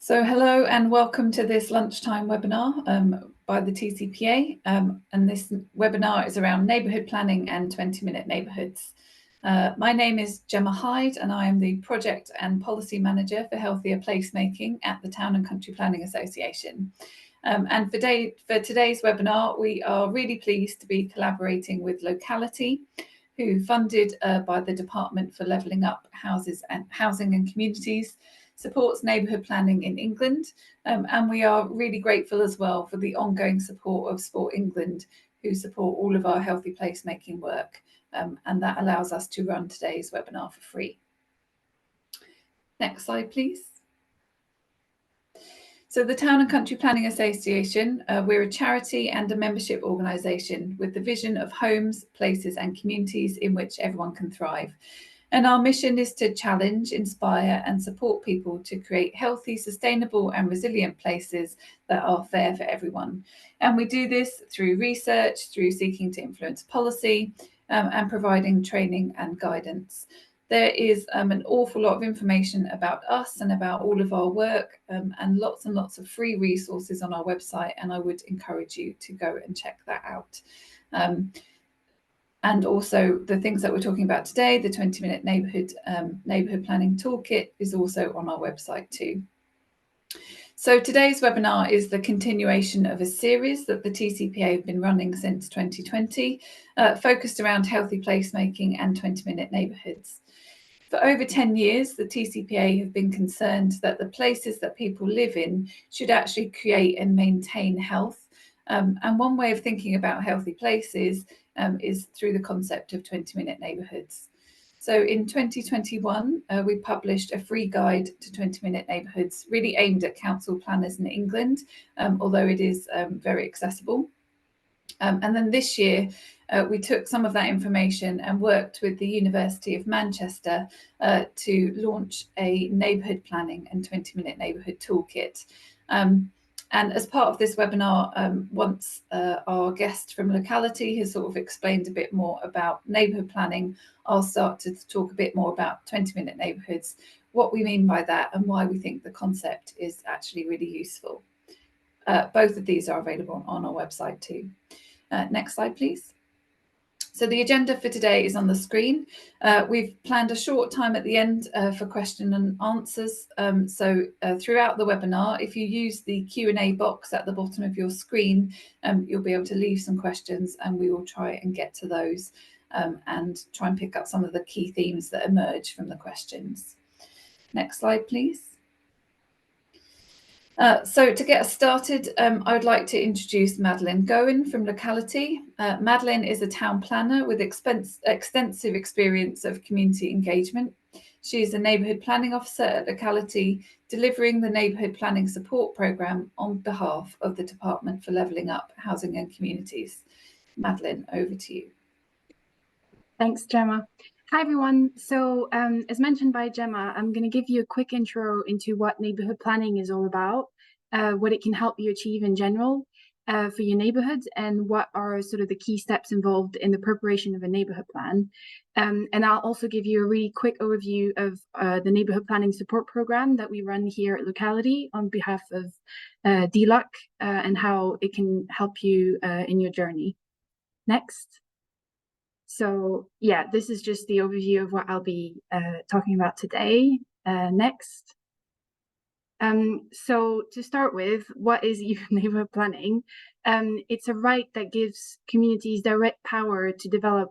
So hello and welcome to this lunchtime webinar by the TCPA. And this webinar is around neighbourhood planning and 20-minute neighbourhoods. My name is Gemma Hyde and I am the Project and Policy Manager for Healthier Placemaking at the Town and Country Planning Association. And for today's webinar, we are really pleased to be collaborating with Locality, who, funded by the Department for Levelling Up Housing and Communities, supports neighbourhood planning in England, and we are really grateful as well for the ongoing support of Sport England, who support all of our healthy placemaking work, and that allows us to run today's webinar for free. Next slide, please. So the Town and Country Planning Association, we're a charity and a membership organisation with the vision of homes, places and communities in which everyone can thrive. And our mission is to challenge, inspire and support people to create healthy, sustainable and resilient places that are fair for everyone. And we do this through research, through seeking to influence policy and providing training and guidance. There is an awful lot of information about us and about all of our work and lots of free resources on our website, and I would encourage you to go and check that out. And also the things that we're talking about today, the 20-minute neighbourhood planning toolkit is also on our website too. So today's webinar is the continuation of a series that the TCPA have been running since 2020, focused around healthy placemaking and 20-minute neighbourhoods. For over 10 years, the TCPA have been concerned that the places that people live in should actually create and maintain health. And one way of thinking about healthy places is through the concept of 20-minute neighbourhoods. So in 2021, we published a free guide to 20-minute neighbourhoods, really aimed at council planners in England, although it is very accessible. And then this year, we took some of that information and worked with the University of Manchester to launch a neighbourhood planning and 20-minute neighbourhood toolkit. And as part of this webinar, once our guest from Locality has sort of explained a bit more about neighbourhood planning, I'll start to talk a bit more about 20-minute neighbourhoods, what we mean by that and why we think the concept is actually really useful. Both of these are available on our website too. Next slide, please. So the agenda for today is on the screen. We've planned a short time at the end for question and answers. So throughout the webinar, if you use the Q&A box at the bottom of your screen, you'll be able to leave some questions and we will try and get to those and try and pick up some of the key themes that emerge from the questions. Next slide, please. So to get us started, I would like to introduce Madeline Goen from Locality. Madeline is a town planner with extensive experience of community engagement. She is a neighbourhood planning officer at Locality, delivering the neighbourhood planning support programme on behalf of the Department for Levelling Up Housing and Communities. Madeline, over to you. Thanks, Gemma. Hi, everyone. So as mentioned by Gemma, I'm going to give you a quick intro into what neighbourhood planning is all about, what it can help you achieve in general for your neighbourhood, and what are sort of the key steps involved in the preparation of a neighbourhood plan. And I'll also give you a really quick overview of the neighbourhood planning support programme that we run here at Locality on behalf of DLUC and how it can help you in your journey. Next. So yeah, this is just the overview of what I'll be talking about today. Next. So to start with, what is youth neighbourhood planning? It's a right that gives communities direct power to develop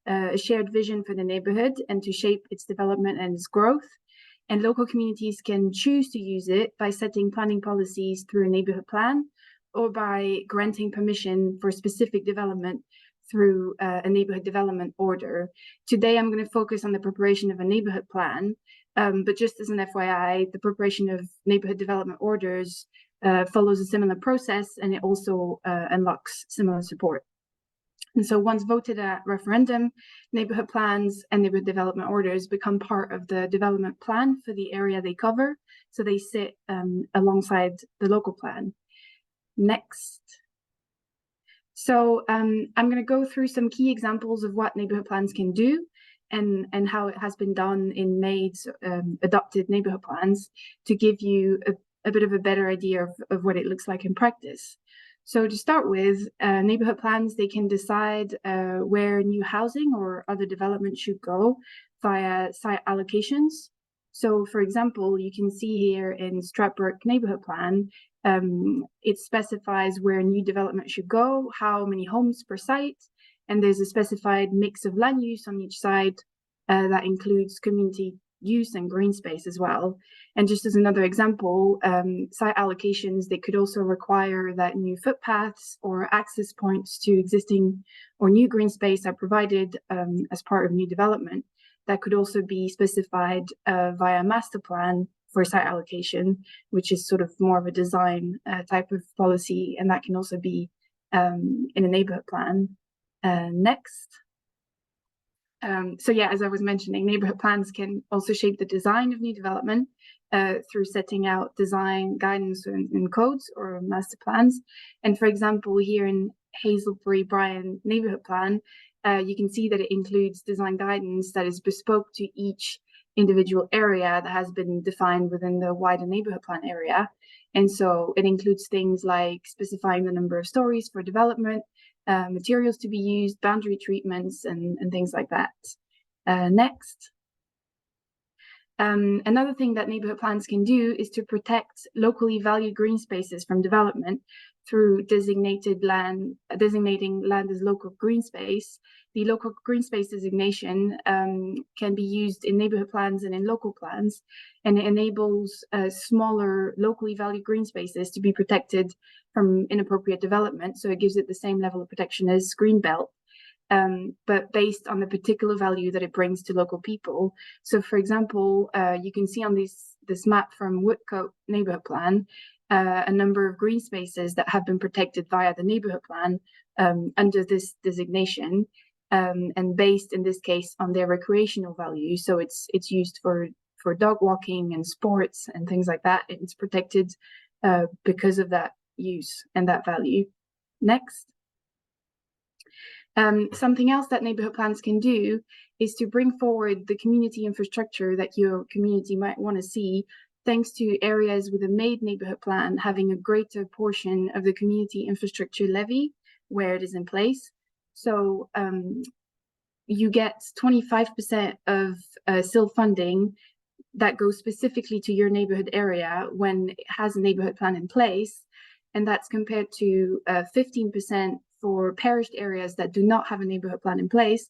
a shared vision for the neighbourhood and to shape its development and its growth. And local communities can choose to use it by setting planning policies through a neighbourhood plan or by granting permission for specific development through a neighbourhood development order. Today, I'm going to focus on the preparation of a neighbourhood plan, but just as an FYI, the preparation of neighbourhood development orders follows a similar process, and it also unlocks similar support. And so once voted at referendum, neighbourhood plans and neighbourhood development orders become part of the development plan for the area they cover, so they sit alongside the local plan. Next. So I'm going to go through some key examples of what neighbourhood plans can do and how it has been done in NAID's adopted neighbourhood plans to give you a bit of a better idea of what it looks like in practice. So to start with, neighborhood plans, they can decide where new housing or other development should go via site allocations. So for example, you can see here in Stratbrook neighborhood plan, it specifies where new development should go, how many homes per site, and there's a specified mix of land use on each site that includes community use and green space as well. And just as another example, site allocations, they could also require that new footpaths or access points to existing or new green space are provided as part of new development. That could also be specified via master plan for site allocation, which is sort of more of a design type of policy, and that can also be in a neighborhood plan. Next. So yeah, as I was mentioning, neighborhood plans can also shape the design of new development through setting out design guidance and codes or master plans. And for example, here in Hazelbury Bryan neighborhood plan, you can see that it includes design guidance that is bespoke to each individual area that has been defined within the wider neighborhood plan area. And so it includes things like specifying the number of stories for development, materials to be used, boundary treatments, and things like that. Next. Another thing that neighborhood plans can do is to protect locally valued green spaces from development through designating land as local green space. The local green space designation can be used in neighborhood plans and in local plans, and it enables smaller locally valued green spaces to be protected from inappropriate development. So it gives it the same level of protection as greenbelt, but based on the particular value that it brings to local people. So for example, you can see on this map from Woodcote neighborhood plan, a number of green spaces that have been protected via the neighborhood plan under this designation, and based in this case on their recreational value. So it's used for dog walking and sports and things like that. It's protected because of that use and that value. Next. Something else that neighborhood plans can do is to bring forward the community infrastructure that your community might want to see, thanks to areas with a made neighborhood plan having a greater portion of the community infrastructure levy where it is in place. So you get 25% of SIL funding that goes specifically to your neighborhood area when it has a neighborhood plan in place. And that's compared to 15% for parished areas that do not have a neighborhood plan in place,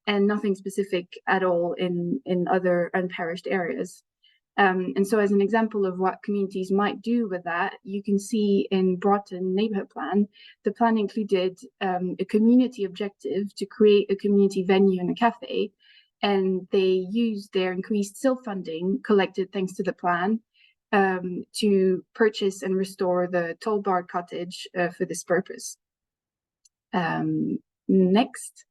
and nothing specific at all in other unparished areas. And so as an example of what communities might do with that, you can see in Broughton neighborhood plan, the plan included a community objective to create a community venue and a cafe, and they used their increased SIL funding collected thanks to the plan to purchase and restore the toll bar cottage for this purpose. Next.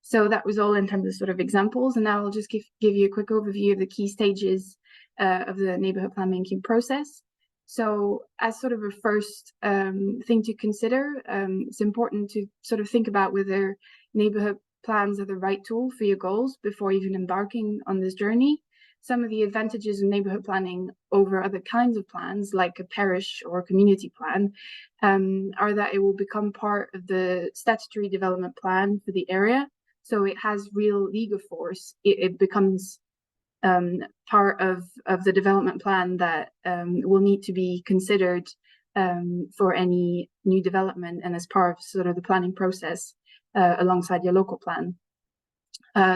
So that was all in terms of sort of examples, and now I'll just give you a quick overview of the key stages of the neighborhood plan making process. So as sort of a first thing to consider, it's important to sort of think about whether neighborhood plans are the right tool for your goals before even embarking on this journey. Some of the advantages of neighborhood planning over other kinds of plans, like a parish or a community plan, are that it will become part of the statutory development plan for the area. So it has real legal force. It becomes part of the development plan that will need to be considered for any new development and as part of sort of the planning process alongside your local plan.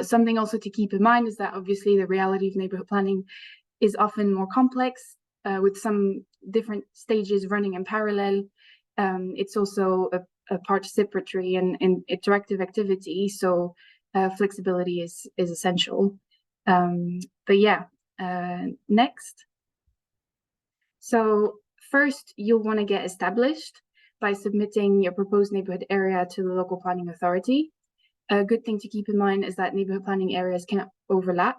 Something also to keep in mind is that obviously the reality of neighborhood planning is often more complex with some different stages running in parallel. It's also a participatory and interactive activity, so flexibility is essential. But yeah, next. So first, you'll want to get established by submitting your proposed neighborhood area to the local planning authority. A good thing to keep in mind is that neighborhood planning areas cannot overlap.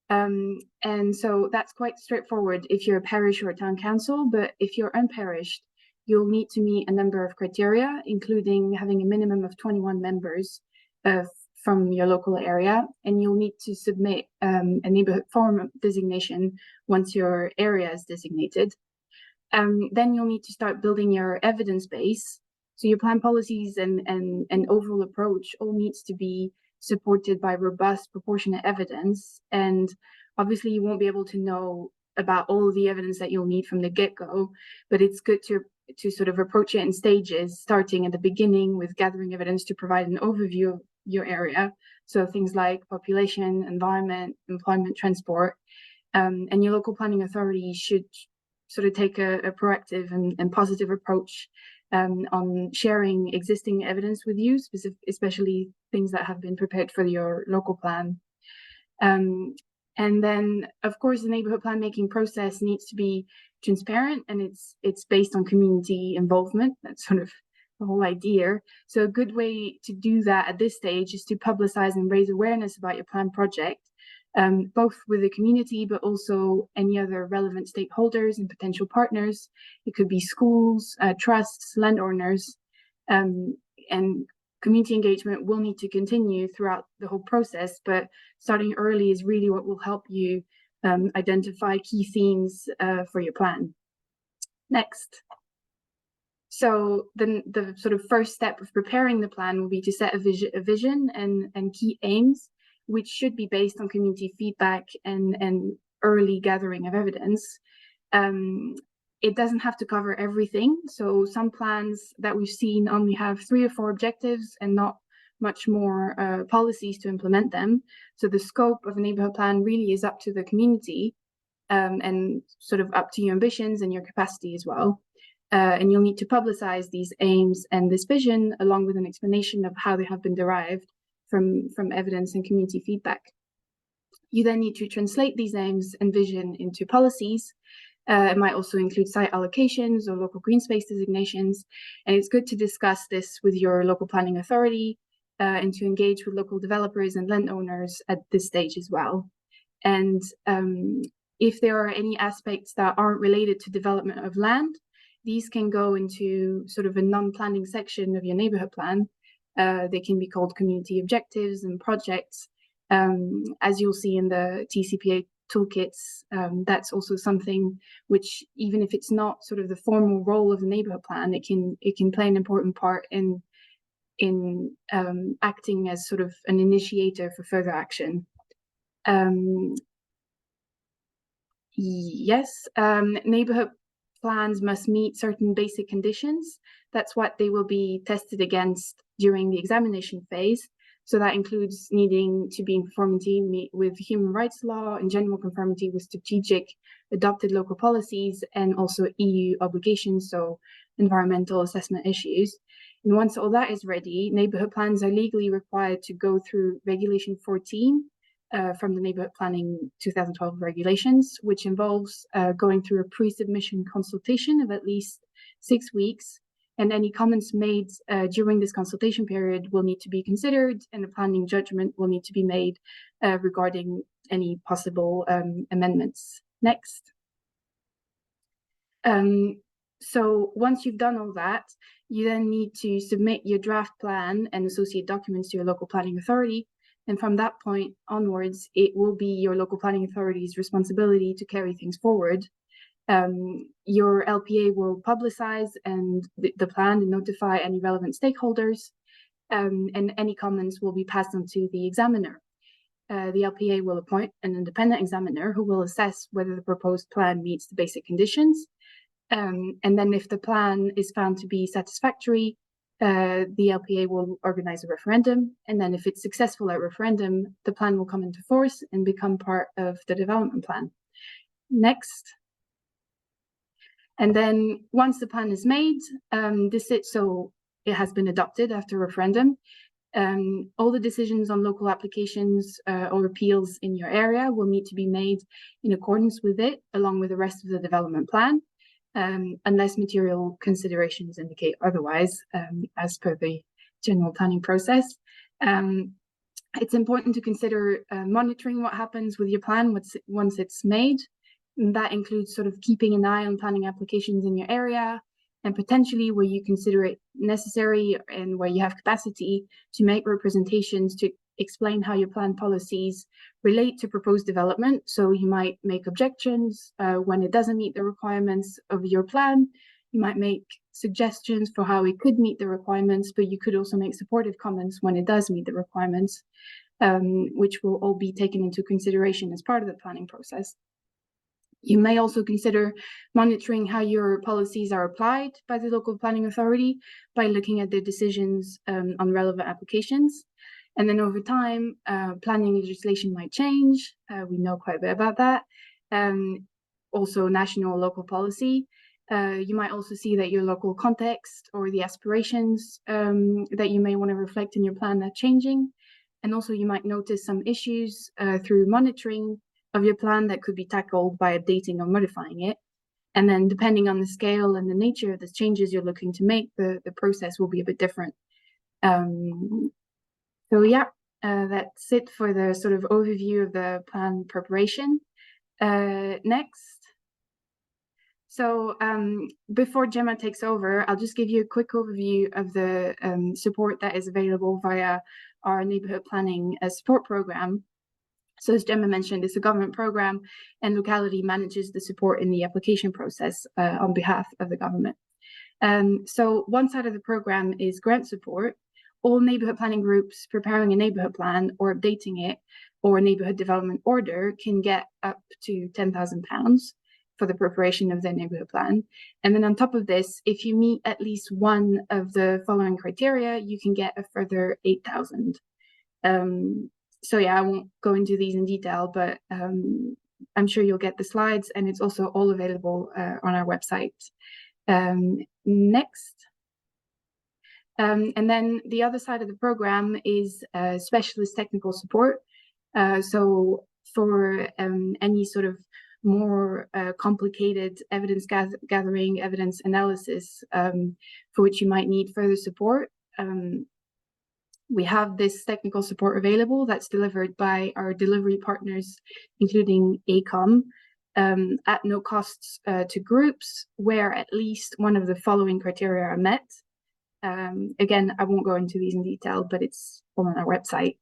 And so that's quite straightforward if you're a parish or a town council, but if you're unparished, you'll need to meet a number of criteria, including having a minimum of 21 members from your local area, and you'll need to submit a neighborhood form designation once your area is designated. Then you'll need to start building your evidence base. So your plan policies and overall approach all needs to be supported by robust, proportionate evidence. And obviously you won't be able to know about all of the evidence that you'll need from the get-go, but it's good to sort of approach it in stages, starting at the beginning with gathering evidence to provide an overview of your area. So things like population, environment, employment, transport, and your local planning authority should sort of take a proactive and positive approach on sharing existing evidence with you, especially things that have been prepared for your local plan. And then, of course, the neighbourhood plan making process needs to be transparent, and it's based on community involvement. That's sort of the whole idea. So a good way to do that at this stage is to publicize and raise awareness about your plan project, both with the community, but also any other relevant stakeholders and potential partners. It could be schools, trusts, landowners, and community engagement will need to continue throughout the whole process, but starting early is really what will help you identify key themes for your plan. Next. So then the sort of first step of preparing the plan will be to set a vision and key aims, which should be based on community feedback and early gathering of evidence. It doesn't have to cover everything. So some plans that we've seen only have 3 or 4 objectives and not much more policies to implement them. So the scope of a neighbourhood plan really is up to the community and sort of up to your ambitions and your capacity as well. And you'll need to publicize these aims and this vision along with an explanation of how they have been derived from evidence and community feedback. You then need to translate these aims and vision into policies. It might also include site allocations or local green space designations. And it's good to discuss this with your local planning authority and to engage with local developers and landowners at this stage as well. And if there are any aspects that aren't related to development of land, these can go into sort of a non-planning section of your neighbourhood plan. They can be called community objectives and projects. As you'll see in the TCPA toolkits, that's also something which, even if it's not sort of the formal role of the neighbourhood plan, it can play an important part in acting as sort of an initiator for further action. Yes, neighbourhood plans must meet certain basic conditions. That's what they will be tested against during the examination phase. So that includes needing to be in conformity with human rights law, in general conformity with strategic adopted local policies, and also EU obligations, so environmental assessment issues. And once all that is ready, neighbourhood plans are legally required to go through Regulation 14 from the Neighbourhood Planning 2012 regulations, which involves going through a pre-submission consultation of at least 6 weeks. And any comments made during this consultation period will need to be considered, and a planning judgment will need to be made regarding any possible amendments. Next. So once you've done all that, you then need to submit your draft plan and associate documents to your local planning authority. And from that point onwards, it will be your local planning authority's responsibility to carry things forward. Your LPA will publicize the plan and notify any relevant stakeholders, and any comments will be passed on to the examiner. The LPA will appoint an independent examiner who will assess whether the proposed plan meets the basic conditions. And then if the plan is found to be satisfactory, the LPA will organize a referendum. And then if it's successful at referendum, the plan will come into force and become part of the development plan. Next. And then once the plan is made, so it has been adopted after referendum, all the decisions on local applications or appeals in your area will need to be made in accordance with it, along with the rest of the development plan, unless material considerations indicate otherwise, as per the general planning process. It's important to consider monitoring what happens with your plan once it's made. And that includes sort of keeping an eye on planning applications in your area, and potentially where you consider it necessary and where you have capacity to make representations to explain how your plan policies relate to proposed development. So you might make objections when it doesn't meet the requirements of your plan. You might make suggestions for how it could meet the requirements, but you could also make supportive comments when it does meet the requirements, which will all be taken into consideration as part of the planning process. You may also consider monitoring how your policies are applied by the local planning authority by looking at their decisions on relevant applications. And then over time, planning legislation might change. We know quite a bit about that. Also national or local policy. You might also see that your local context or the aspirations that you may want to reflect in your plan are changing. And also you might notice some issues through monitoring of your plan that could be tackled by updating or modifying it. And then depending on the scale and the nature of the changes you're looking to make, the process will be a bit different. So yeah, that's it for the sort of overview of the plan preparation. Next. So before Gemma takes over, I'll just give you a quick overview of the support that is available via our neighbourhood planning support programme. So as Gemma mentioned, it's a government programme and locality manages the support in the application process on behalf of the government. So one side of the programme is grant support. All neighbourhood planning groups preparing a neighbourhood plan or updating it or a neighbourhood development order can get up to £10,000 for the preparation of their neighbourhood plan. And then on top of this, if you meet at least one of the following criteria, you can get a further £8,000. So yeah, I won't go into these in detail, but I'm sure you'll get the slides and it's also all available on our website. Next. And then the other side of the program is specialist technical support. So for any sort of more complicated evidence gathering, evidence analysis for which you might need further support, we have this technical support available that's delivered by our delivery partners, including ACOM, at no costs to groups where at least one of the following criteria are met. Again, I won't go into these in detail, but it's all on our website.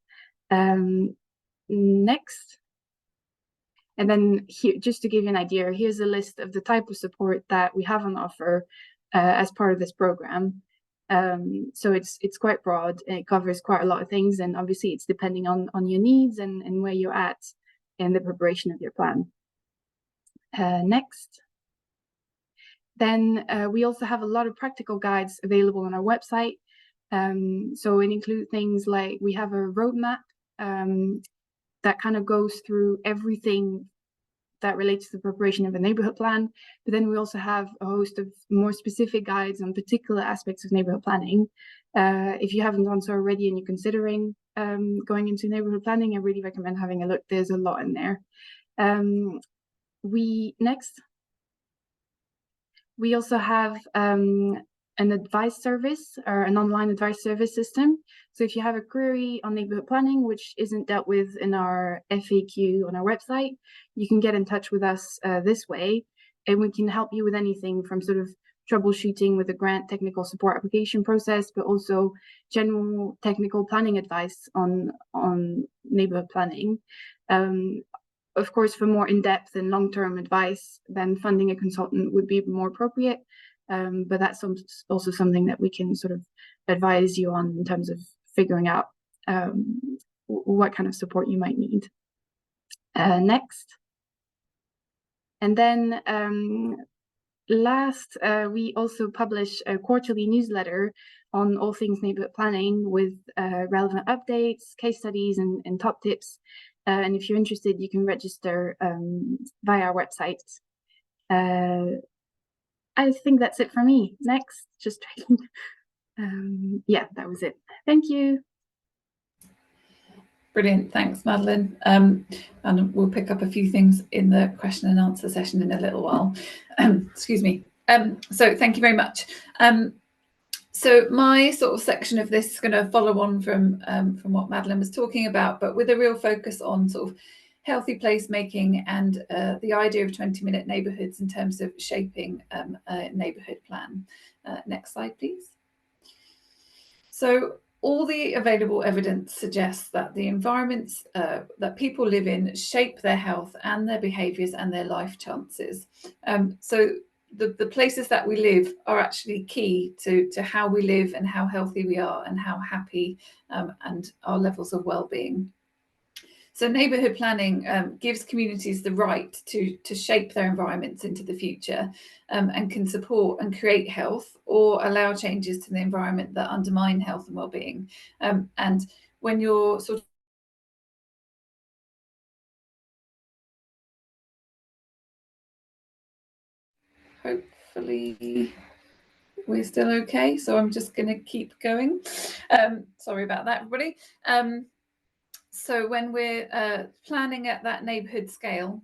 Next. And then here, just to give you an idea, here's a list of the type of support that we have on offer as part of this program. So it's quite broad and it covers quite a lot of things, and obviously it's depending on your needs and where you're at in the preparation of your plan. Next. Then we also have a lot of practical guides available on our website. So it includes things like we have a roadmap that kind of goes through everything that relates to the preparation of a neighbourhood plan. But then we also have a host of more specific guides on particular aspects of neighbourhood planning. If you haven't done so already and you're considering going into neighbourhood planning, I really recommend having a look. There's a lot in there. We also have an advice service or an online advice service system. So if you have a query on neighbourhood planning, which isn't dealt with in our FAQ on our website, you can get in touch with us this way, and we can help you with anything from sort of troubleshooting with the grant technical support application process, but also general technical planning advice on neighbourhood planning. Of course, for more in-depth and long-term advice, then funding a consultant would be more appropriate. But that's also something that we can sort of advise you on in terms of figuring out what kind of support you might need. Next. And then last, we also publish a quarterly newsletter on all things neighbourhood planning with relevant updates, case studies, and top tips. And if you're interested, you can register via our website. I think that's it for me. Next, just checking. Yeah, that was it. Thank you. Brilliant. Thanks, Madeleine. And we'll pick up a few things in the question and answer session in a little while. Excuse me. So thank you very much. So my sort of section of this is going to follow on from what Madeleine was talking about, but with a real focus on sort of healthy placemaking and the idea of 20-minute neighbourhoods in terms of shaping a neighbourhood plan. Next slide, please. So all the available evidence suggests that the environments that people live in shape their health and their behaviours and their life chances. So the places that we live are actually key to how we live and how healthy we are and how happy and our levels of well-being. So neighbourhood planning gives communities the right to shape their environments into the future and can support and create health or allow changes to the environment that undermine health and well-being. And when you're sort of hopefully we're still okay, so I'm just going to keep going. Sorry about that, everybody. So when we're planning at that neighbourhood scale,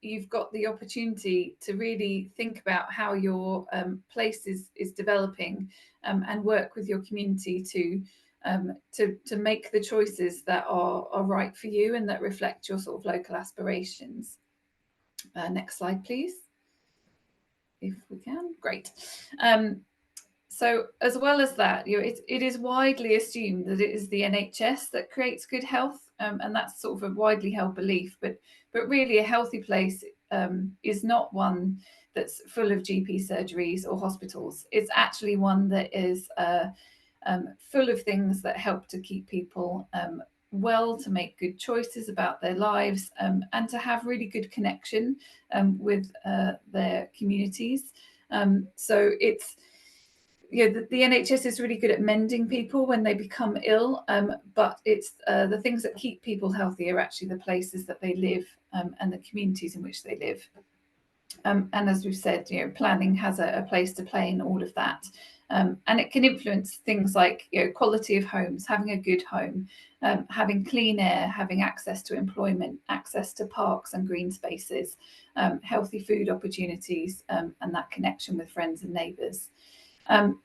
you've got the opportunity to really think about how your place is developing and work with your community to make the choices that are right for you and that reflect your sort of local aspirations. Next slide, please. If we can, great. So as well as that, it is widely assumed that it is the NHS that creates good health, and that's sort of a widely held belief. But really, a healthy place is not one that's full of GP surgeries or hospitals. It's actually one that is full of things that help to keep people well, to make good choices about their lives, and to have really good connection with their communities. So it's the NHS is really good at mending people when they become ill, but it's the things that keep people healthy are actually the places that they live and the communities in which they live. And as we've said, planning has a place to play in all of that. And it can influence things like quality of homes, having a good home, having clean air, having access to employment, access to parks and green spaces, healthy food opportunities, and that connection with friends and neighbours.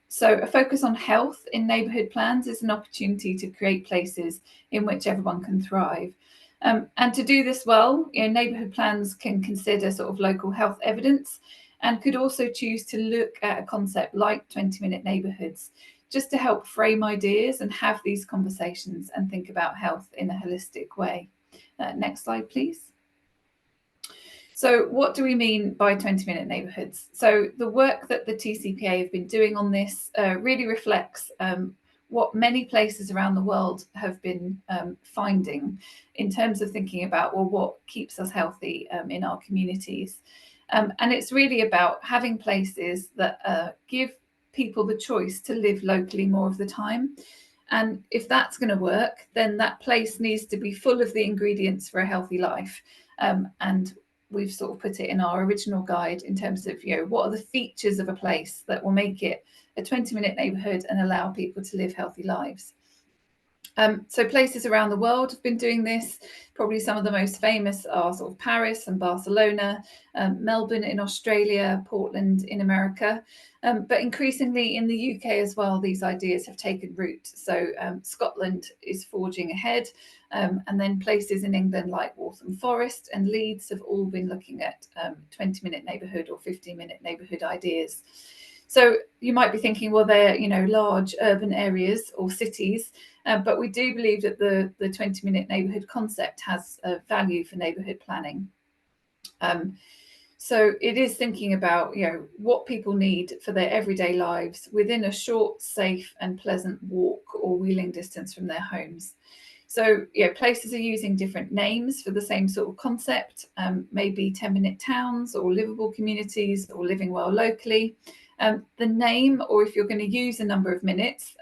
So a focus on health in neighbourhood plans is an opportunity to create places in which everyone can thrive. And to do this well, neighbourhood plans can consider sort of local health evidence and could also choose to look at a concept like 20-minute neighbourhoods just to help frame ideas and have these conversations and think about health in a holistic way. Next slide, please. So what do we mean by 20-minute neighbourhoods? So the work that the TCPA have been doing on this really reflects what many places around the world have been finding in terms of thinking about, well, what keeps us healthy in our communities. And it's really about having places that give people the choice to live locally more of the time. And if that's going to work, then that place needs to be full of the ingredients for a healthy life. And we've sort of put it in our original guide in terms of, what are the features of a place that will make it a 20-minute neighbourhood and allow people to live healthy lives. So places around the world have been doing this. Probably some of the most famous are sort of Paris and Barcelona, Melbourne in Australia, Portland in America. But increasingly in the UK as well, these ideas have taken root. So Scotland is forging ahead. And then places in England like Waltham Forest and Leeds have all been looking at 20-minute neighbourhood or 15-minute neighbourhood ideas. So you might be thinking, well, they're large urban areas or cities, but we do believe that the 20-minute neighbourhood concept has value for neighbourhood planning. So it is thinking about what people need for their everyday lives within a short, safe and pleasant walk or wheeling distance from their homes. So places are using different names for the same sort of concept, maybe 10-minute towns or livable communities or living well locally. The name, or if you're going to use a number of minutes,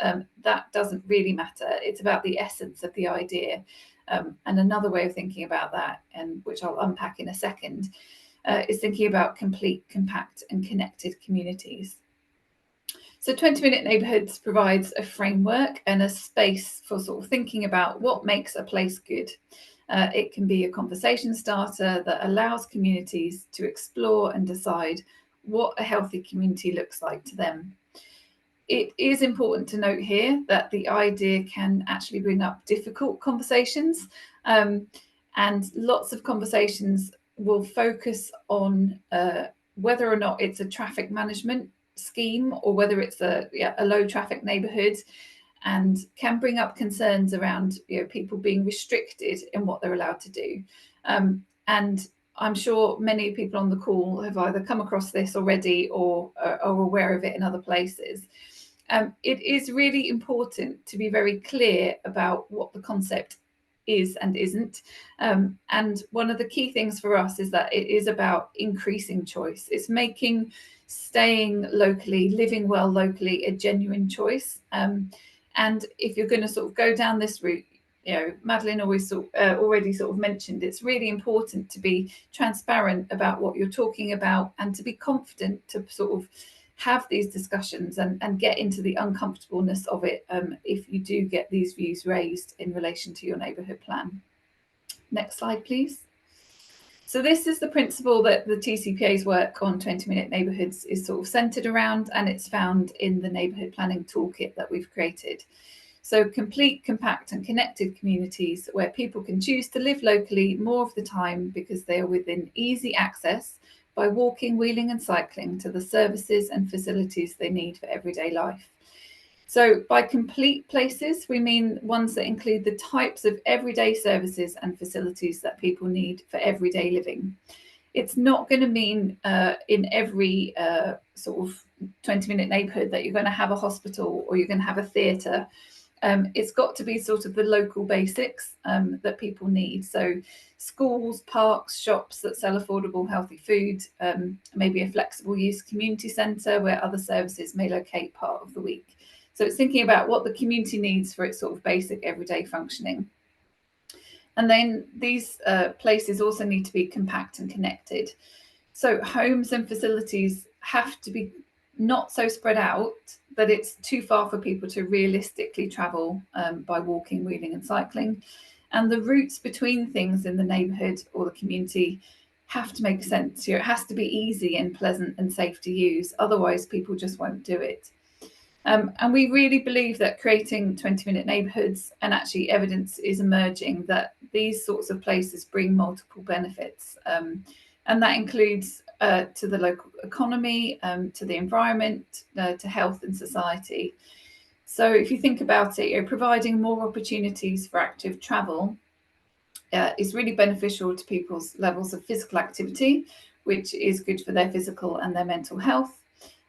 that doesn't really matter. It's about the essence of the idea. And another way of thinking about that, and which I'll unpack in a second, is thinking about complete, compact and connected communities. So 20-minute neighbourhoods provides a framework and a space for sort of thinking about what makes a place good. It can be a conversation starter that allows communities to explore and decide what a healthy community looks like to them. It is important to note here that the idea can actually bring up difficult conversations, and lots of conversations will focus on whether or not it's a traffic management scheme or whether it's a low traffic neighbourhood. and can bring up concerns around people being restricted in what they're allowed to do. And I'm sure many people on the call have either come across this already or are aware of it in other places. It is really important to be very clear about what the concept is and isn't. And one of the key things for us is that it is about increasing choice. It's making staying locally, living well locally, a genuine choice. And if you're going to sort of go down this route, Madeline already sort of mentioned, it's really important to be transparent about what you're talking about and to be confident to sort of have these discussions and get into the uncomfortableness of it if you do get these views raised in relation to your neighbourhood plan. Next slide, please. So this is the principle that the TCPA's work on 20-minute neighbourhoods is sort of centred around, and it's found in the neighbourhood planning toolkit that we've created. So complete, compact and connected communities where people can choose to live locally more of the time because they are within easy access by walking, wheeling and cycling to the services and facilities they need for everyday life. So by complete places, we mean ones that include the types of everyday services and facilities that people need for everyday living. It's not going to mean in every sort of 20-minute neighbourhood that you're going to have a hospital or you're going to have a theatre. It's got to be sort of the local basics that people need. So schools, parks, shops that sell affordable, healthy food, maybe a flexible use community centre where other services may locate part of the week. So it's thinking about what the community needs for its sort of basic everyday functioning. And then these places also need to be compact and connected. So homes and facilities have to be not so spread out that it's too far for people to realistically travel by walking, wheeling and cycling. And the routes between things in the neighbourhood or the community have to make sense. It has to be easy and pleasant and safe to use. Otherwise, people just won't do it. And we really believe that creating 20-minute neighbourhoods, and actually evidence is emerging that these sorts of places bring multiple benefits. And that includes to the local economy, to the environment, to health and society. So if you think about it, providing more opportunities for active travel is really beneficial to people's levels of physical activity, which is good for their physical and their mental health.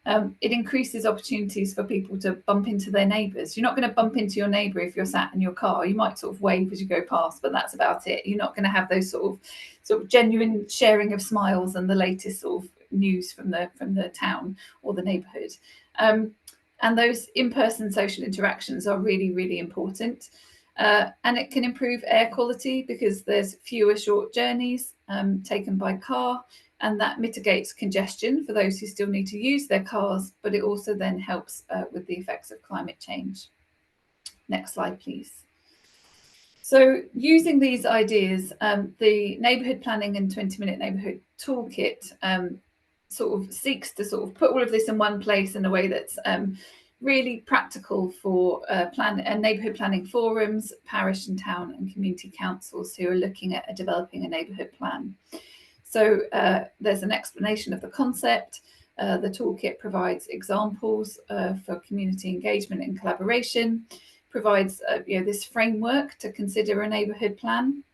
It increases opportunities for people to bump into their neighbours. You're not going to bump into your neighbour if you're sat in your car. You might sort of wave as you go past, but that's about it. You're not going to have those sort of genuine sharing of smiles and the latest sort of news from the town or the neighbourhood. And those in-person social interactions are really, really important. And it can improve air quality because there's fewer short journeys taken by car. And that mitigates congestion for those who still need to use their cars, but it also then helps with the effects of climate change. Next slide, please. So using these ideas, the neighbourhood planning and 20-minute neighbourhood toolkit sort of seeks to sort of put all of this in one place in a way that's really practical for neighbourhood planning forums, parish and town and community councils who are looking at developing a neighbourhood plan. So there's an explanation of the concept. The toolkit provides examples for community engagement and collaboration, provides this framework to consider a neighbourhood plan,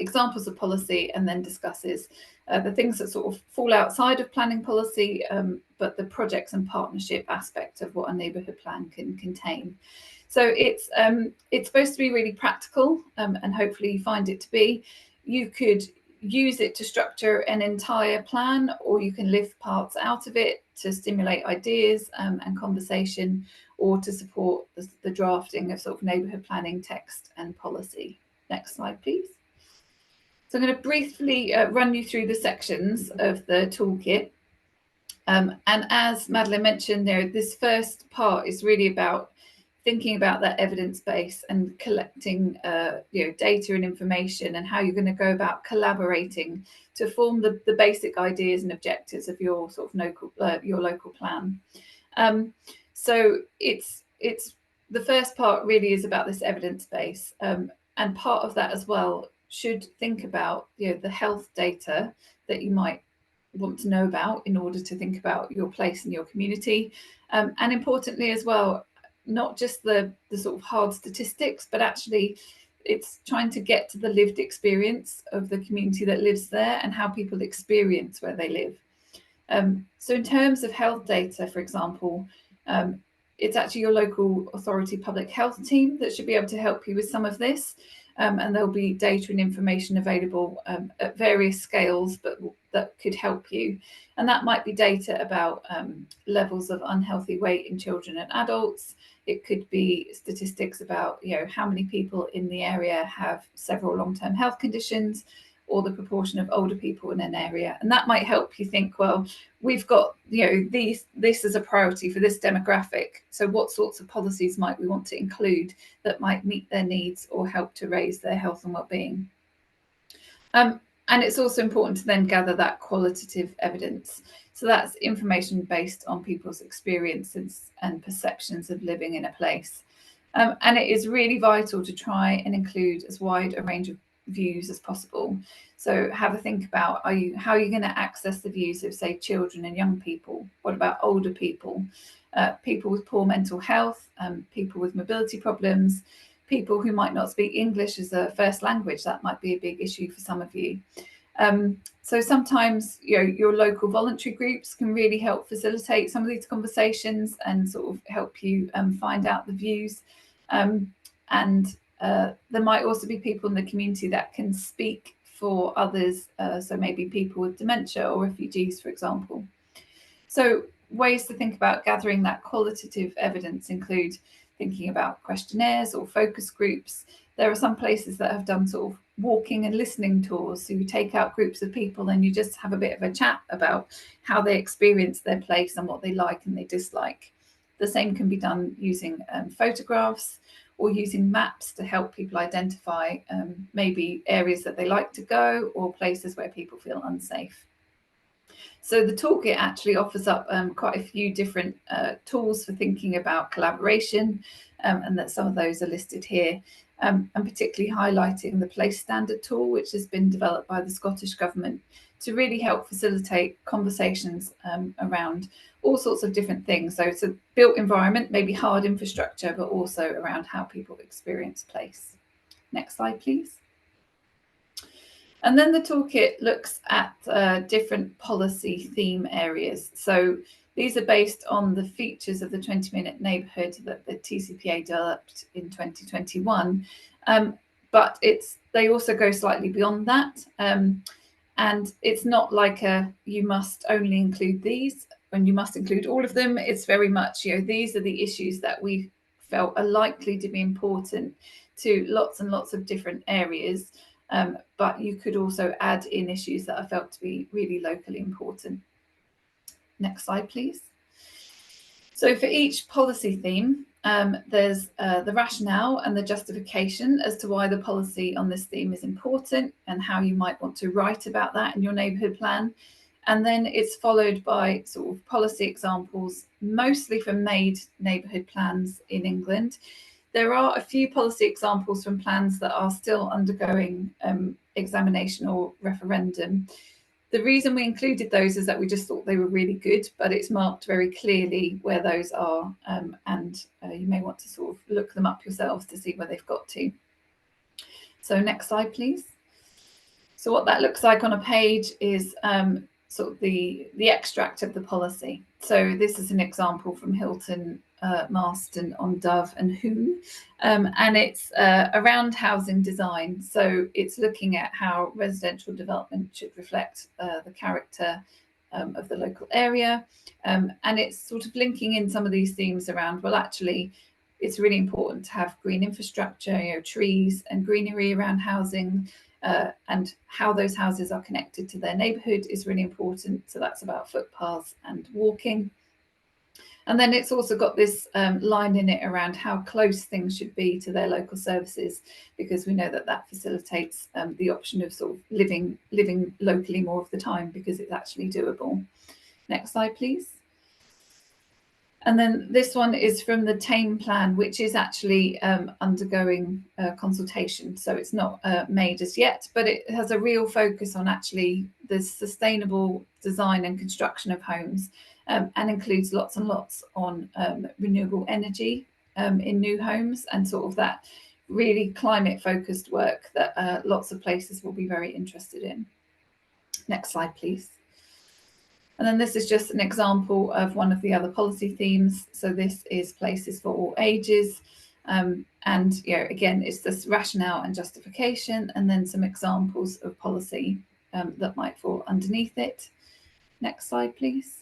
examples of policy, and then discusses the things that sort of fall outside of planning policy, but the projects and partnership aspect of what a neighbourhood plan can contain. So it's supposed to be really practical, and hopefully you find it to be. You could use it to structure an entire plan, or you can lift parts out of it to stimulate ideas and conversation, or to support the drafting of sort of neighbourhood planning text and policy. Next slide, please. So I'm going to briefly run you through the sections of the toolkit. And as Madeline mentioned, this first part is really about thinking about that evidence base and collecting data and information, and how you're going to go about collaborating to form the basic ideas and objectives of your sort of local plan. So it's the first part really is about this evidence base, and part of that as well should think about the health data that you might want to know about in order to think about your place in your community, and importantly as well, not just the sort of hard statistics, but actually it's trying to get to the lived experience of the community that lives there and how people experience where they live. So in terms of health data, for example, it's actually your local authority public health team that should be able to help you with some of this. And there'll be data and information available at various scales, but that could help you. And that might be data about levels of unhealthy weight in children and adults. It could be statistics about, how many people in the area have several long-term health conditions, or the proportion of older people in an area. And that might help you think, well, we've got, this is a priority for this demographic. So what sorts of policies might we want to include that might meet their needs or help to raise their health and well-being? And it's also important to then gather that qualitative evidence. So that's information based on people's experiences and perceptions of living in a place. And it is really vital to try and include as wide a range of views as possible. So have a think about how are you going to access the views of, say, children and young people? What about older people? People with poor mental health, people with mobility problems, people who might not speak English as a first language. That might be a big issue for some of you. So sometimes your local voluntary groups can really help facilitate some of these conversations and sort of help you find out the views. And there might also be people in the community that can speak for others, so maybe people with dementia or refugees, for example. So ways to think about gathering that qualitative evidence include thinking about questionnaires or focus groups. There are some places that have done sort of walking and listening tours. So you take out groups of people and you just have a bit of a chat about how they experience their place and what they like and they dislike. The same can be done using photographs or using maps to help people identify maybe areas that they like to go or places where people feel unsafe. So the toolkit actually offers up quite a few different tools for thinking about collaboration, and that some of those are listed here, and particularly highlighting the place standard tool, which has been developed by the Scottish Government to really help facilitate conversations around all sorts of different things. So it's a built environment, maybe hard infrastructure, but also around how people experience place. Next slide, please. And then the toolkit looks at different policy theme areas. So these are based on the features of the 20-minute neighbourhood that the TCPA developed in 2021. But they also go slightly beyond that. And it's not like you must only include these and you must include all of them. It's very much, these are the issues that we felt are likely to be important to lots and lots of different areas. But you could also add in issues that are felt to be really locally important. Next slide, please. So for each policy theme, there's the rationale and the justification as to why the policy on this theme is important and how you might want to write about that in your neighbourhood plan. And then it's followed by sort of policy examples, mostly from made neighbourhood plans in England. There are a few policy examples from plans that are still undergoing examination or referendum. The reason we included those is that we just thought they were really good, but it's marked very clearly where those are, and you may want to sort of look them up yourselves to see where they've got to. So next slide, please. So what that looks like on a page is sort of the extract of the policy. So this is an example from Hilton, Marston on Dove and Who, and it's around housing design. So it's looking at how residential development should reflect the character of the local area, and it's sort of linking in some of these themes around, well, actually, it's really important to have green infrastructure, trees and greenery around housing. And how those houses are connected to their neighbourhood is really important. So that's about footpaths and walking. And then it's also got this line in it around how close things should be to their local services, because we know that that facilitates the option of sort of living locally more of the time, because it's actually doable. Next slide, please. And then this one is from the Tame plan, which is actually undergoing consultation. So it's not made as yet, but it has a real focus on actually the sustainable design and construction of homes, and includes lots and lots on renewable energy, in new homes, and sort of that really climate focused work that lots of places will be very interested in. Next slide, please. And then this is just an example of one of the other policy themes. So this is places for all ages. And again, it's this rationale and justification, and then some examples of policy that might fall underneath it. Next slide, please.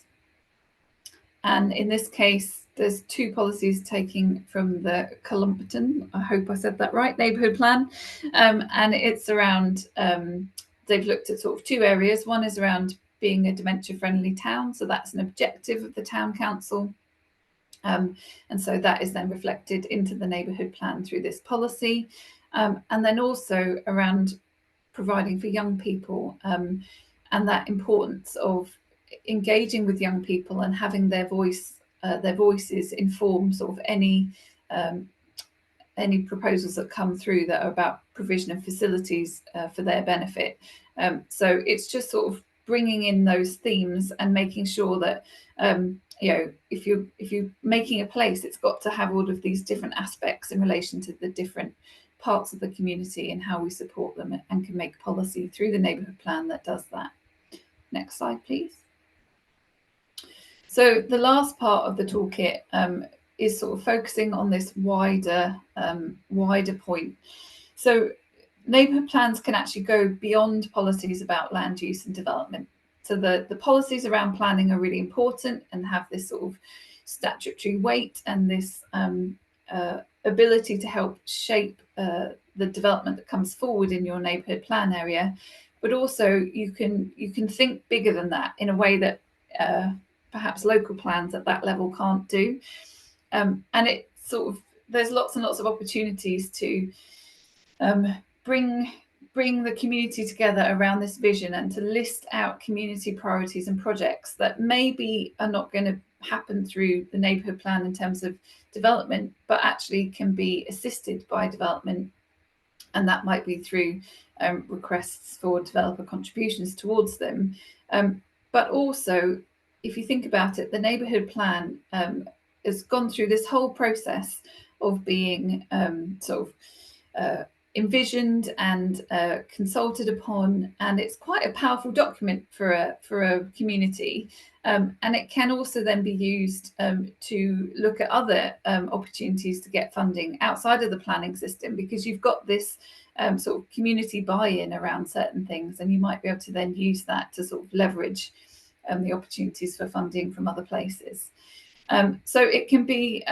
And in this case, there's two policies taking from the Columpton, I hope I said that right, neighbourhood plan. And it's around, they've looked at sort of two areas. One is around being a dementia-friendly town. So that's an objective of the town council. And so that is then reflected into the neighbourhood plan through this policy. And then also around providing for young people and that importance of engaging with young people and having their voices inform sort of any proposals that come through that are about provision of facilities for their benefit. So it's just sort of bringing in those themes and making sure that if you're making a place, it's got to have all of these different aspects in relation to the different parts of the community and how we support them, and can make policy through the neighbourhood plan that does that. Next slide, please. So the last part of the toolkit is sort of focusing on this wider point. So neighbourhood plans can actually go beyond policies about land use and development. So the policies around planning are really important and have this sort of statutory weight and this ability to help shape the development that comes forward in your neighbourhood plan area. But also you can think bigger than that in a way that perhaps local plans at that level can't do. And it sort of, there's lots and lots of opportunities to bring the community together around this vision, and to list out community priorities and projects that maybe are not going to happen through the neighbourhood plan in terms of development, but actually can be assisted by development. And that might be through requests for developer contributions towards them. But also, if you think about it, the neighbourhood plan has gone through this whole process of being sort of envisioned and consulted upon, and it's quite a powerful document for a community, and it can also then be used to look at other opportunities to get funding outside of the planning system, because you've got this sort of community buy-in around certain things, and you might be able to then use that to sort of leverage the opportunities for funding from other places. So it can be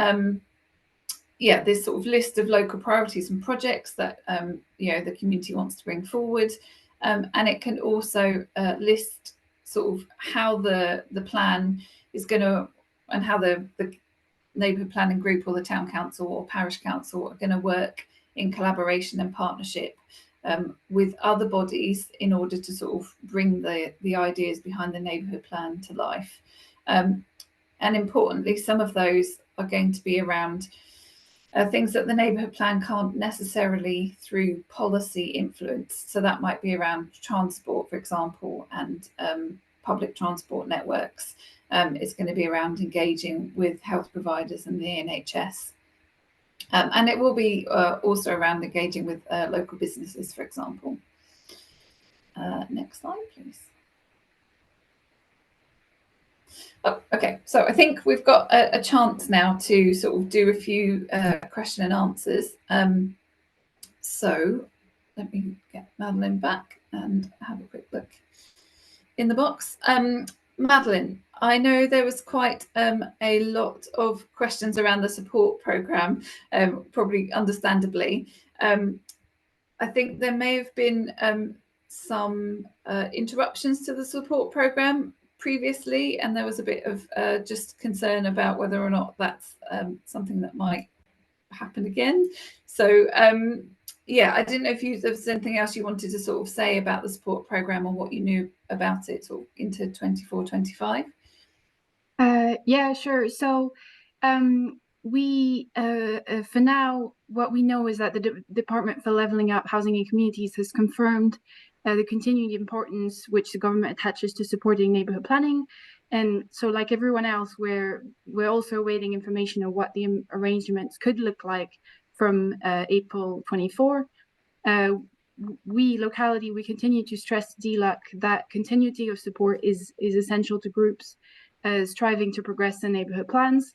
this sort of list of local priorities and projects that the community wants to bring forward, and it can also list sort of how the plan is going to, and how the neighbourhood planning group or the town council or parish council are going to work in collaboration and partnership with other bodies in order to sort of bring the ideas behind the neighbourhood plan to life. And importantly, some of those are going to be around things that the neighbourhood plan can't necessarily through policy influence. So that might be around transport, for example, and public transport networks. It's going to be around engaging with health providers and the NHS. And it will be also around engaging with local businesses, for example. Next slide, please. Oh, okay, so I think we've got a chance now to sort of do a few question and answers. So let me get Madeline back and have a quick look in the box. Madeline, I know there was quite a lot of questions around the support programme, probably understandably. I think there may have been some interruptions to the support programme previously, and there was a bit of just concern about whether or not that's something that might happen again. So I didn't know if there was anything else you wanted to sort of say about the support programme or what you knew about it sort of into 24-25. Yeah, sure. So we for now, what we know is that the Department for Levelling Up Housing and Communities has confirmed the continuing importance which the government attaches to supporting neighbourhood planning, And so, like everyone else, we're also awaiting information on what the arrangements could look like from April 24. We continue to stress DLUC that continuity of support is essential to groups striving to progress the neighbourhood plans.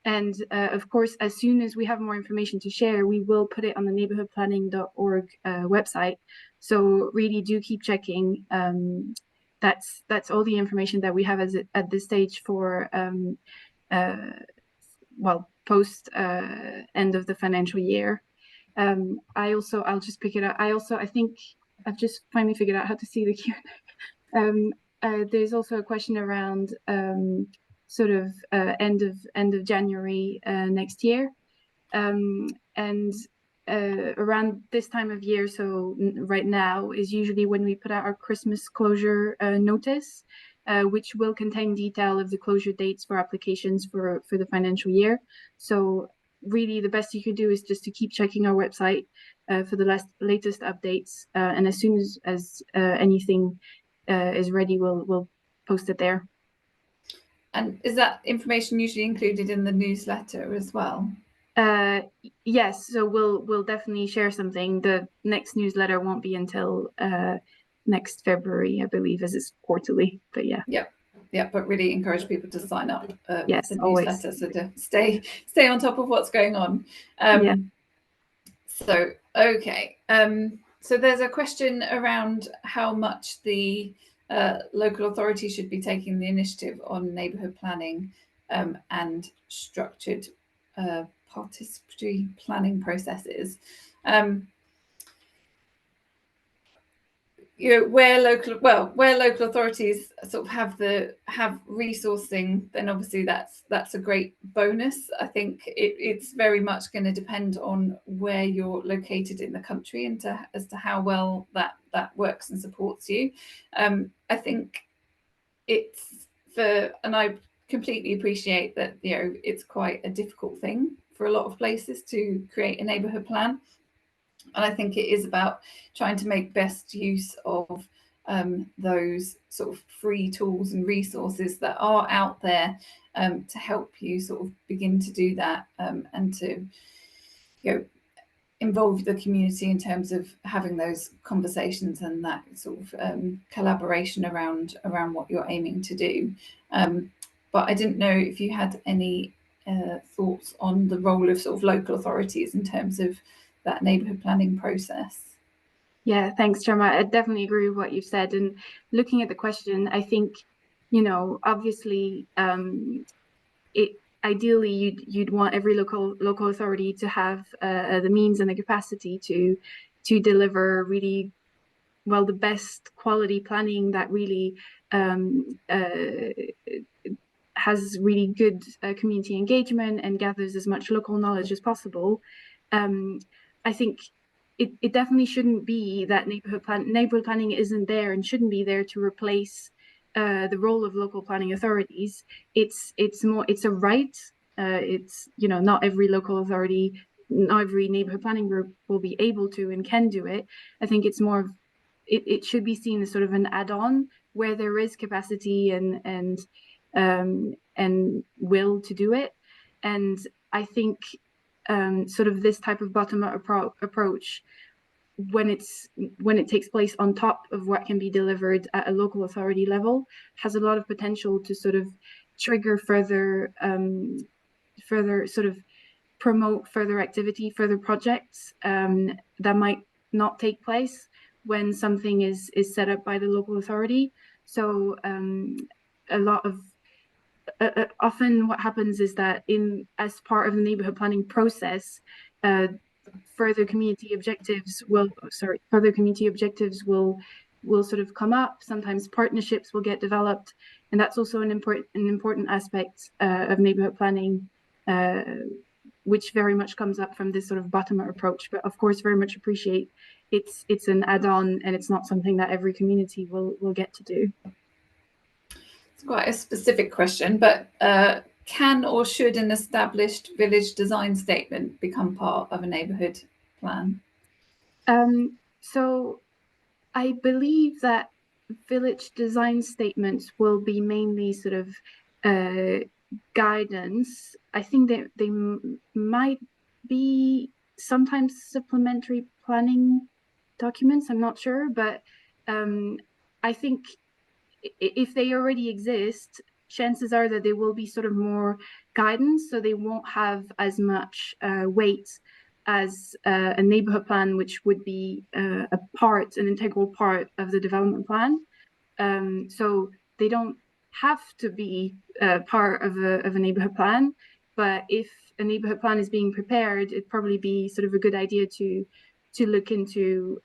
And of course, as soon as we have more information to share, we will put it on the neighbourhoodplanning.org website. So really do keep checking. That's all the information that we have at this stage for post end of the financial year. I'll just pick it up. I think I've just finally figured out how to see the Q&A. There's also a question around sort of end of January next year, and around this time of year, so right now is usually when we put out our Christmas closure notice, which will contain detail of the closure dates for applications for the financial year. So really the best you can do is just to keep checking our website for the latest updates, and as soon as anything is ready, we'll post it there. And is that information usually included in the newsletter as well? Yes, so we'll definitely share something. The next newsletter won't be until next February, I believe, as it's quarterly. But yeah. Yeah, but really encourage people to sign up yes, for the always. newsletter, so to stay on top of what's going on. Yeah. So okay, so there's a question around how much the local authority should be taking the initiative on neighbourhood planning and structured participatory planning processes. You know, where local authorities sort of have resourcing, then obviously that's a great bonus. I think it's very much going to depend on where you're located in the country and as to how well that works and supports you. I think and I completely appreciate that, you know, it's quite a difficult thing for a lot of places to create a neighbourhood plan. And I think it is about trying to make best use of those sort of free tools and resources that are out there to help you sort of begin to do that, and to, you know, involve the community in terms of having those conversations and that sort of collaboration around what you're aiming to do. But I didn't know if you had any thoughts on the role of sort of local authorities in terms of that neighbourhood planning process. Yeah, thanks, Gemma. I definitely agree with what you've said. And looking at the question, I think, you know, obviously, ideally you'd want every local authority to have the means and the capacity to deliver really well the best quality planning that really has really good community engagement and gathers as much local knowledge as possible. I think it definitely shouldn't be that neighborhood planning isn't there and shouldn't be there to replace the role of local planning authorities. It's a right. It's, you know, not every local authority, not every neighborhood planning group will be able to and can do it. I think it's more of it should be seen as sort of an add-on where there is capacity and will to do it. And I think sort of this type of bottom-up approach, when it takes place on top of what can be delivered at a local authority level, has a lot of potential to sort of trigger further sort of promote further activity, further projects that might not take place when something is set up by the local authority. So a lot of often what happens is that as part of the neighborhood planning process, further community objectives will sort of come up. Sometimes partnerships will get developed, and that's also an important aspect of neighborhood planning, which very much comes up from this sort of bottom-up approach. But of course, very much appreciate it's an add-on, and it's not something that every community will get to do. It's quite a specific question, but can or should an established village design statement become part of a neighbourhood plan? So I believe that village design statements will be mainly sort of guidance. I think that they might be sometimes supplementary planning documents. I'm not sure, but I think if they already exist, chances are that they will be sort of more guidance, so they won't have as much weight as a neighborhood plan, which would be an integral part of the development plan. So they don't have to be part of a neighborhood plan, but if a neighborhood plan is being prepared, it'd probably be sort of a good idea to look into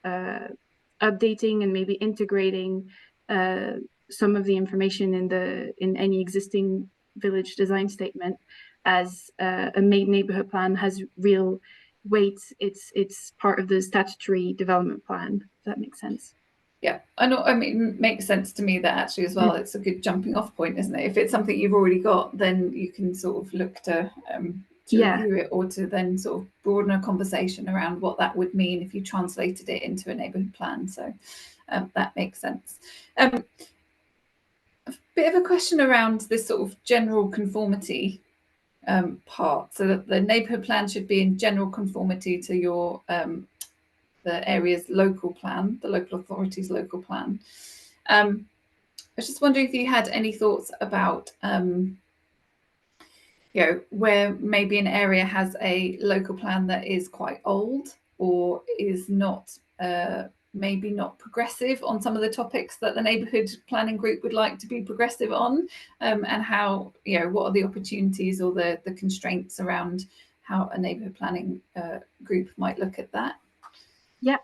updating and maybe integrating some of the information in any existing village design statement, as a made neighborhood plan has real weight. It's part of the statutory development plan. If that makes sense. Yeah, I know. I mean, it makes sense to me that actually as well, it's a good jumping off point, isn't it? If it's something you've already got, then you can sort of look to review it, or to then sort of broaden a conversation around what that would mean if you translated it into a neighbourhood plan. So that makes sense. A bit of a question around this sort of general conformity part. So that the neighbourhood plan should be in general conformity to your the area's local plan, the local authority's local plan. I was just wondering if you had any thoughts about, where maybe an area has a local plan that is quite old, or is not maybe not progressive on some of the topics that the neighbourhood planning group would like to be progressive on, and how, what are the opportunities or the constraints around how a neighbourhood planning group might look at that. Yeah.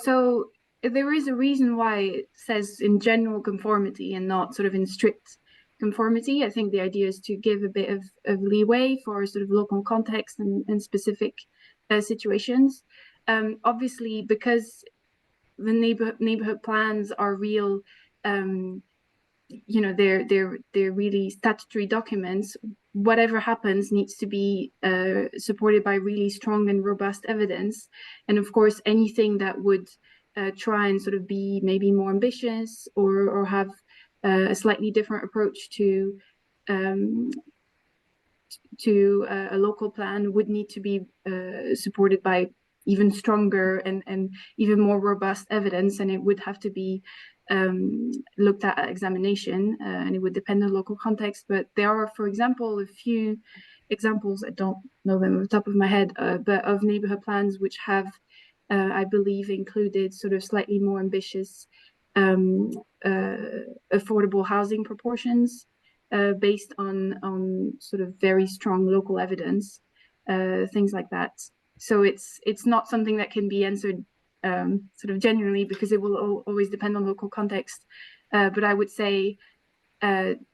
So there is a reason why it says in general conformity and not sort of in strict conformity. I think the idea is to give a bit of leeway for sort of local context and specific situations. Obviously, because the neighborhood plans are real, they're really statutory documents. Whatever happens needs to be supported by really strong and robust evidence. And of course, anything that would try and sort of be maybe more ambitious or have a slightly different approach to a local plan would need to be supported by even stronger and even more robust evidence, and it would have to be looked at examination, and it would depend on local context. But there are, for example, a few examples, I don't know them off the top of my head, but of neighborhood plans which have, I believe, included sort of slightly more ambitious affordable housing proportions, based on sort of very strong local evidence, things like that. So it's not something that can be answered sort of genuinely, because it will always depend on local context. But I would say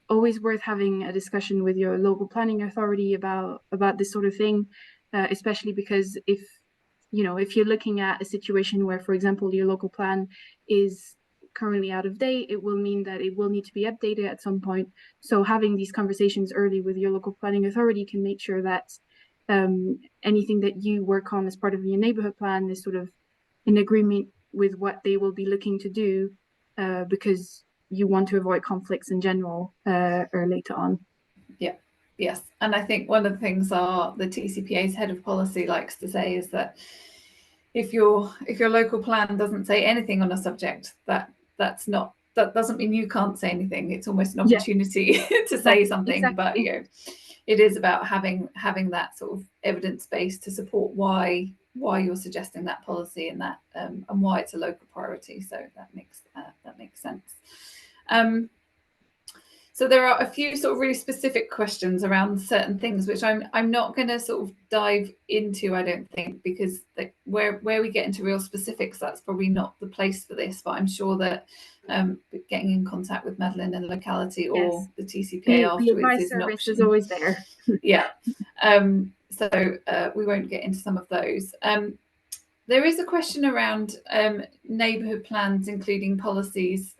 always worth having a discussion with your local planning authority about this sort of thing, especially because if you're looking at a situation where, for example, your local plan is currently out of date, it will mean that it will need to be updated at some point. So having these conversations early with your local planning authority can make sure that anything that you work on as part of your neighborhood plan is sort of in agreement with what they will be looking to do, because you want to avoid conflicts in general or later on. Yeah. Yes. And I think one of the things the TCPA's head of policy likes to say is that if your local plan doesn't say anything on a subject, that doesn't mean you can't say anything. It's almost an opportunity to say something. Exactly. But it is about having that sort of evidence base to support why you're suggesting that policy and that and why it's a local priority. So that makes sense. So there are a few sort of really specific questions around certain things, which I'm not going to sort of dive into, I don't think, because where we get into real specifics, that's probably not the place for this. But I'm sure that getting in contact with Madeleine and the locality, or the TCPA afterwards is an option. Is always there. Yeah. So we won't get into some of those. There is a question around neighbourhood plans, including policies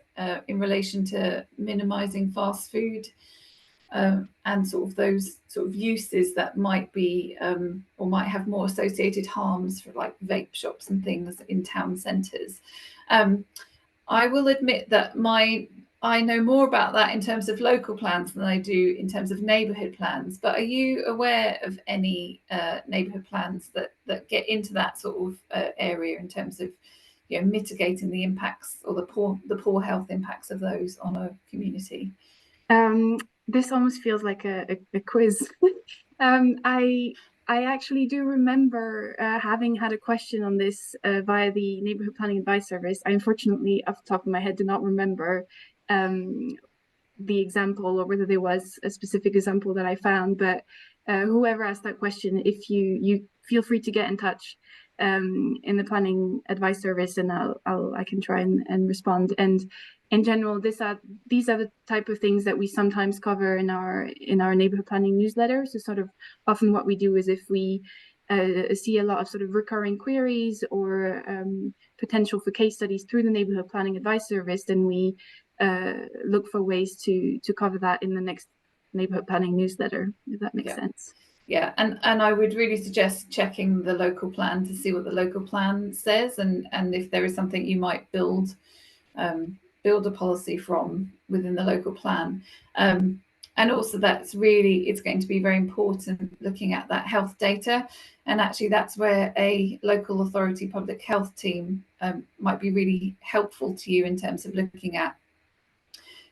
in relation to minimising fast food and sort of those sort of uses that might be or might have more associated harms, for like vape shops and things in town centres. I will admit that I know more about that in terms of local plans than I do in terms of neighbourhood plans. But are you aware of any neighbourhood plans that get into that sort of area in terms of, you know, mitigating the impacts or the poor health impacts of those on a community? This almost feels like a quiz. I actually do remember having had a question on this via the Neighbourhood Planning Advice Service. I unfortunately, off the top of my head, do not remember the example or whether there was a specific example that I found. But whoever asked that question, if you feel free to get in touch in the Planning Advice Service, and I can try and respond. And in general, these are the type of things that we sometimes cover in our neighborhood planning newsletter. So sort of often what we do is, if we see a lot of sort of recurring queries or potential for case studies through the Neighbourhood Planning Advice Service, then we look for ways to cover that in the next neighbourhood planning newsletter, if that makes sense. Yeah, and I would really suggest checking the local plan to see what the local plan says, and if there is something you might build a policy from within the local plan. And also it's going to be very important looking at that health data. And actually that's where a local authority public health team might be really helpful to you in terms of looking at,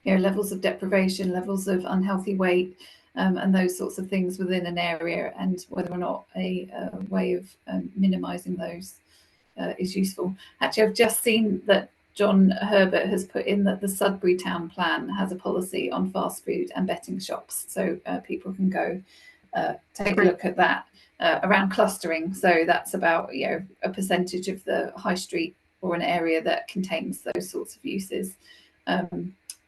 you know, levels of deprivation, levels of unhealthy weight, and those sorts of things within an area, and whether or not a way of minimising those is useful. Actually, I've just seen that John Herbert has put in that the Sudbury Town Plan has a policy on fast food and betting shops, so people can go take a look at that around clustering. So that's about, you know, a percentage of the high street or an area that contains those sorts of uses.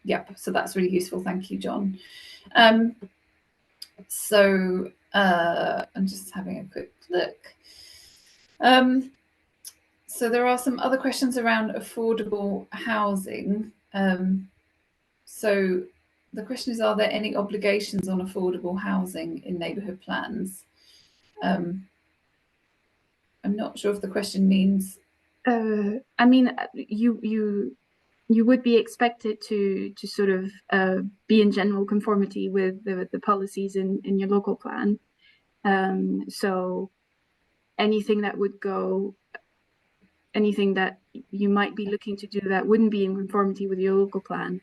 Yep, so that's really useful. Thank you, John. So I'm just having a quick look. So there are some other questions around affordable housing. So the question is, are there any obligations on affordable housing in neighbourhood plans? I'm not sure if the question means. I mean, you would be expected to sort of be in general conformity with the policies in your local plan. So anything that you might be looking to do that wouldn't be in conformity with your local plan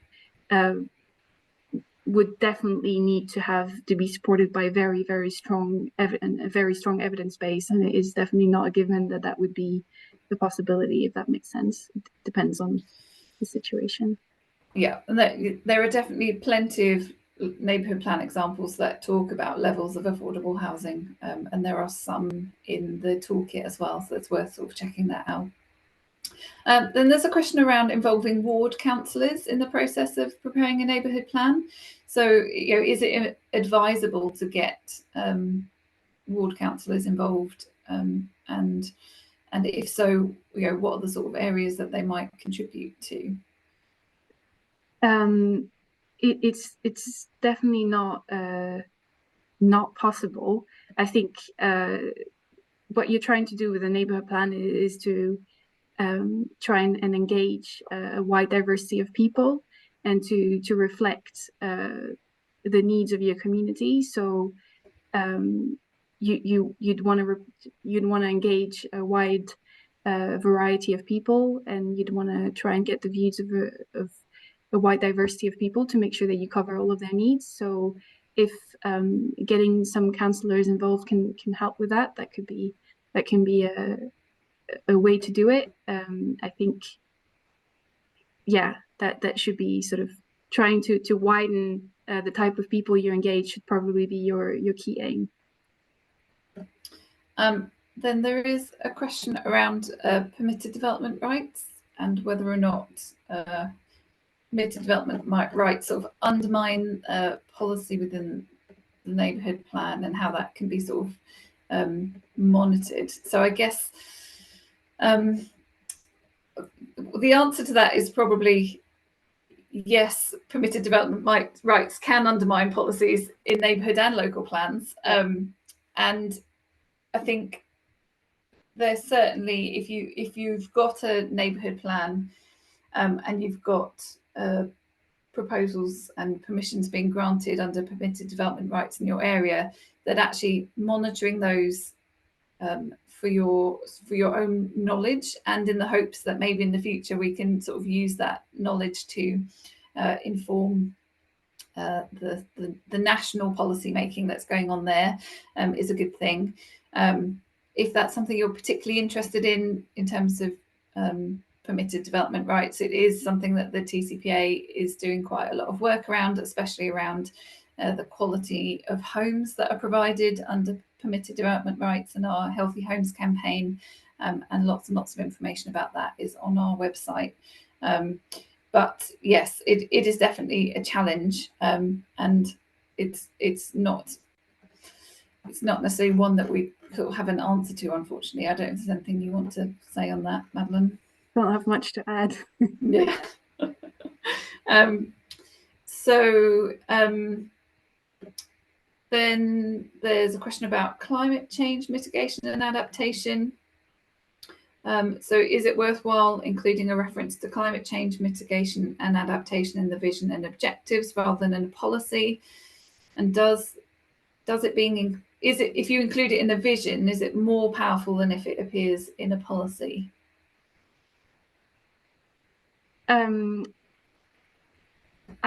would definitely need to be supported by very, very strong evidence base, and it is definitely not a given that would be the possibility, if that makes sense. It depends on the situation. Yeah, and there are definitely plenty of neighbourhood plan examples that talk about levels of affordable housing, and there are some in the toolkit as well, so it's worth sort of checking that out. Then there's a question around involving ward councillors in the process of preparing a neighbourhood plan. So, you know, is it advisable to get ward councillors involved, and if so, you know, what are the sort of areas that they might contribute to? It's definitely not possible. I think what you're trying to do with a neighbourhood plan is to try and engage a wide diversity of people, and to reflect the needs of your community. So you'd want to engage a wide variety of people, and you'd want to try and get the views of a wide diversity of people to make sure that you cover all of their needs. So if getting some councillors involved can help with that, that can be a way to do it. I think, yeah, that should be sort of trying to widen the type of people you engage should probably be your key aim. Then there is a question around permitted development rights, and whether or not permitted development rights sort of undermine policy within the neighbourhood plan, and how that can be sort of monitored. So I guess the answer to that is probably yes. Permitted development rights can undermine policies in neighbourhood and local plans, and I think there's certainly, if you've got a neighbourhood plan and you've got proposals and permissions being granted under permitted development rights in your area, that actually monitoring those for your own knowledge, and in the hopes that maybe in the future we can sort of use that knowledge to inform the national policy making that's going on there, is a good thing. If that's something you're particularly interested in terms of permitted development rights, it is something that the TCPA is doing quite a lot of work around, especially around the quality of homes that are provided under permitted development rights, and our Healthy Homes campaign, and lots and lots of information about that is on our website. But yes, it is definitely a challenge, and it's not necessarily one that we sort of have an answer to, unfortunately. I don't know if there's anything you want to say on that, Madeline. Don't have much to add. Yeah. Then there's a question about climate change mitigation and adaptation. So is it worthwhile including a reference to climate change mitigation and adaptation in the vision and objectives rather than in a policy? And does it being, is it, if you include it in the vision, is it more powerful than if it appears in a policy? I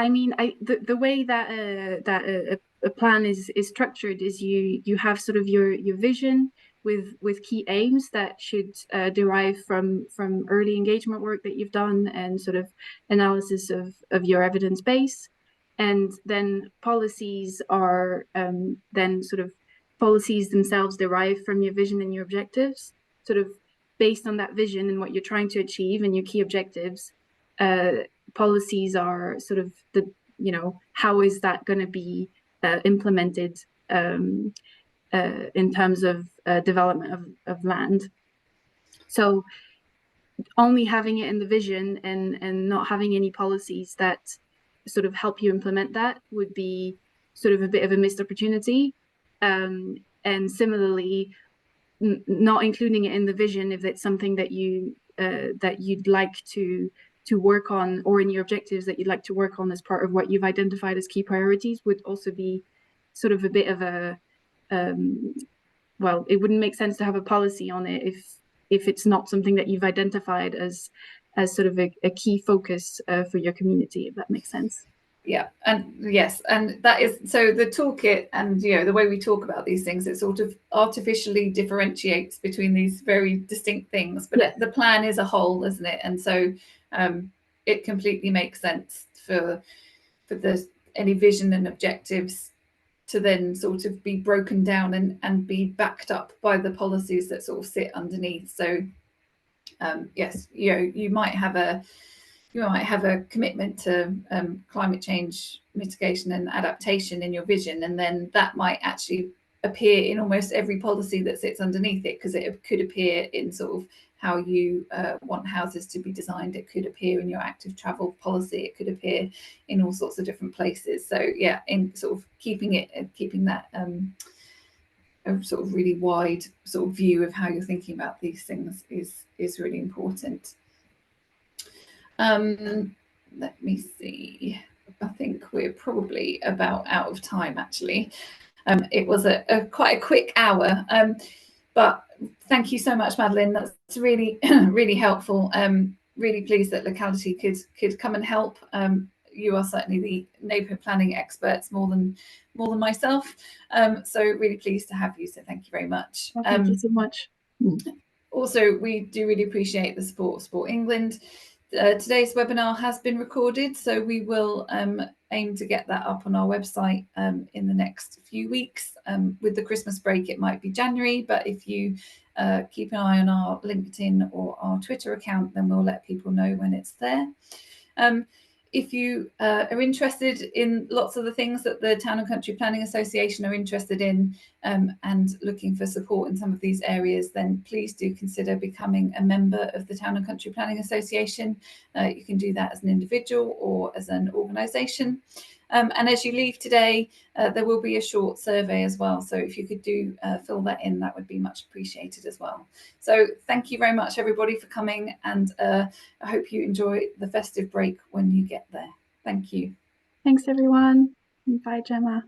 mean, the way that a plan is structured is you have sort of your vision with key aims that should derive from early engagement work that you've done, and sort of analysis of your evidence base, and then policies are then sort of policies themselves derive from your vision and your objectives, sort of based on that vision and what you're trying to achieve and your key objectives. Policies are sort of the, you know, how is that going to be implemented in terms of development of land. So only having it in the vision and not having any policies that sort of help you implement that would be sort of a bit of a missed opportunity. And similarly, not including it in the vision if it's something that you'd like to work on, or in your objectives that you'd like to work on as part of what you've identified as key priorities, would also be sort of a bit of a well, it wouldn't make sense to have a policy on it if it's not something that you've identified as sort of a key focus for your community, if that makes sense. Yeah, and yes, and that is, so the toolkit and, you know, the way we talk about these things, it sort of artificially differentiates between these very distinct things, but yeah, the plan is a whole, isn't it? And so it completely makes sense for any vision and objectives to then sort of be broken down and be backed up by the policies that sort of sit underneath. So yes, you know, you might have a commitment to climate change mitigation and adaptation in your vision, and then that might actually appear in almost every policy that sits underneath it, because it could appear in sort of how you want houses to be designed. It could appear in your active travel policy. It could appear in all sorts of different places. So yeah, in sort of keeping that a sort of really wide sort of view of how you're thinking about these things is really important. Let me see. I think we're probably about out of time, actually. It was quite a quick hour, but thank you so much, Madeline. That's really, really helpful. Really pleased that Locality could come and help. You are certainly the neighbourhood planning experts more than myself. So really pleased to have you. So thank you very much. Well, thank you so much. Also, we do really appreciate the support of Sport England. Today's webinar has been recorded, so we will aim to get that up on our website in the next few weeks. With the Christmas break, it might be January, but if you keep an eye on our LinkedIn or our Twitter account, then we'll let people know when it's there. If you are interested in lots of the things that the Town and Country Planning Association are interested in, and looking for support in some of these areas, then please do consider becoming a member of the Town and Country Planning Association. You can do that as an individual or as an organisation. And as you leave today, there will be a short survey as well. So if you could do fill that in, that would be much appreciated as well. So thank you very much, everybody, for coming. And I hope you enjoy the festive break when you get there. Thank you. Thanks, everyone. Bye, Gemma.